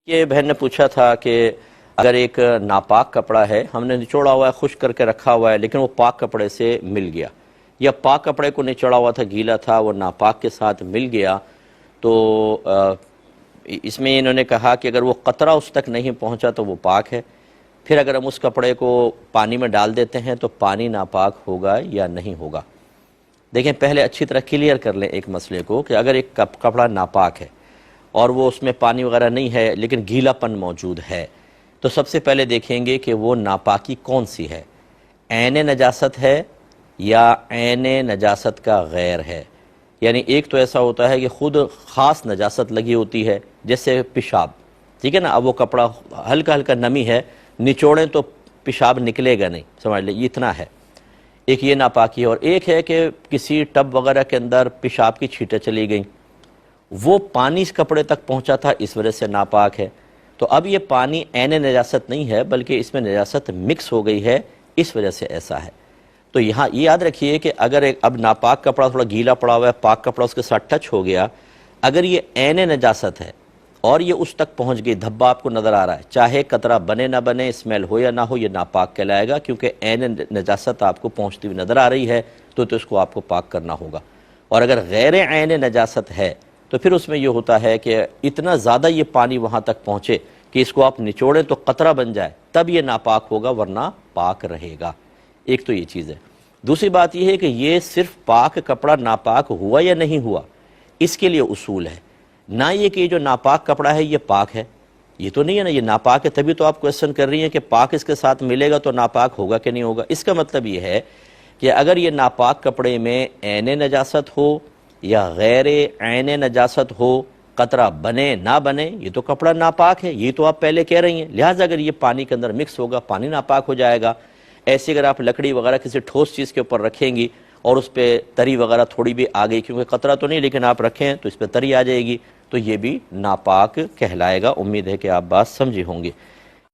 یہ بہن نے پوچھا تھا کہ اگر ایک ناپاک کپڑا ہے، ہم نے نچوڑا ہوا ہے، خشک کر کے رکھا ہوا ہے، لیکن وہ پاک کپڑے سے مل گیا، یا پاک کپڑے کو نچوڑا ہوا تھا، گیلا تھا، وہ ناپاک کے ساتھ مل گیا، تو اس میں انہوں نے کہا کہ اگر وہ قطرہ اس تک نہیں پہنچا تو وہ پاک ہے۔ پھر اگر ہم اس کپڑے کو پانی میں ڈال دیتے ہیں تو پانی ناپاک ہوگا یا نہیں ہوگا؟ دیکھیں، پہلے اچھی طرح کلیئر کر لیں ایک مسئلے کو کہ اگر ایک کپڑا ناپاک ہے اور وہ اس میں پانی وغیرہ نہیں ہے لیکن گیلا پن موجود ہے، تو سب سے پہلے دیکھیں گے کہ وہ ناپاکی کون سی ہے، عین نجاست ہے یا عین نجاست کا غیر ہے۔ یعنی ایک تو ایسا ہوتا ہے کہ خود خاص نجاست لگی ہوتی ہے، جیسے پیشاب، ٹھیک ہے نا، اب وہ کپڑا ہلکا ہلکا نمی ہے، نچوڑیں تو پیشاب نکلے گا نہیں، سمجھ لیں، یہ اتنا ہے، ایک یہ ناپاکی ہے۔ اور ایک ہے کہ کسی ٹب وغیرہ کے اندر پیشاب کی چھینٹیں چلی گئیں، وہ پانی اس کپڑے تک پہنچا تھا، اس وجہ سے ناپاک ہے۔ تو اب یہ پانی عین نجاست نہیں ہے بلکہ اس میں نجاست مکس ہو گئی ہے، اس وجہ سے ایسا ہے۔ تو یہاں یہ یاد رکھیے کہ اگر اب ناپاک کپڑا تھوڑا گیلا پڑا ہوا ہے، پاک کپڑا اس کے ساتھ ٹچ ہو گیا، اگر یہ عین نجاست ہے اور یہ اس تک پہنچ گئی، دھبا آپ کو نظر آ رہا ہے، چاہے قطرہ بنے نہ بنے، اسمیل ہو یا نہ ہو، یہ ناپاک کہلائے گا، کیونکہ عین نجاست آپ کو پہنچتی ہوئی نظر آ رہی ہے، تو اس کو آپ کو پاک کرنا ہوگا۔ اور اگر غیر عین نجاست ہے تو پھر اس میں یہ ہوتا ہے کہ اتنا زیادہ یہ پانی وہاں تک پہنچے کہ اس کو آپ نچوڑیں تو قطرہ بن جائے، تب یہ ناپاک ہوگا، ورنہ پاک رہے گا۔ ایک تو یہ چیز ہے۔ دوسری بات یہ ہے کہ یہ صرف پاک کپڑا ناپاک ہوا یا نہیں ہوا، اس کے لیے اصول ہے، نہ یہ کہ جو ناپاک کپڑا ہے یہ پاک ہے، یہ تو نہیں ہے نا، یہ ناپاک ہے، تبھی تو آپ کویسچن کر رہی ہیں کہ پاک اس کے ساتھ ملے گا تو ناپاک ہوگا کہ نہیں ہوگا۔ اس کا مطلب یہ ہے کہ اگر یہ ناپاک کپڑے میں عین نجاست ہو یا غیر عین نجاست ہو، قطرہ بنے نہ بنے، یہ تو کپڑا ناپاک ہے، یہ تو آپ پہلے کہہ رہی ہیں، لہٰذا اگر یہ پانی کے اندر مکس ہوگا، پانی ناپاک ہو جائے گا۔ ایسے اگر آپ لکڑی وغیرہ کسی ٹھوس چیز کے اوپر رکھیں گی اور اس پہ تری وغیرہ تھوڑی بھی آ گئی، کیونکہ قطرہ تو نہیں لیکن آپ رکھیں تو اس پہ تری آ جائے گی، تو یہ بھی ناپاک کہلائے گا۔ امید ہے کہ آپ بات سمجھی ہوں گی۔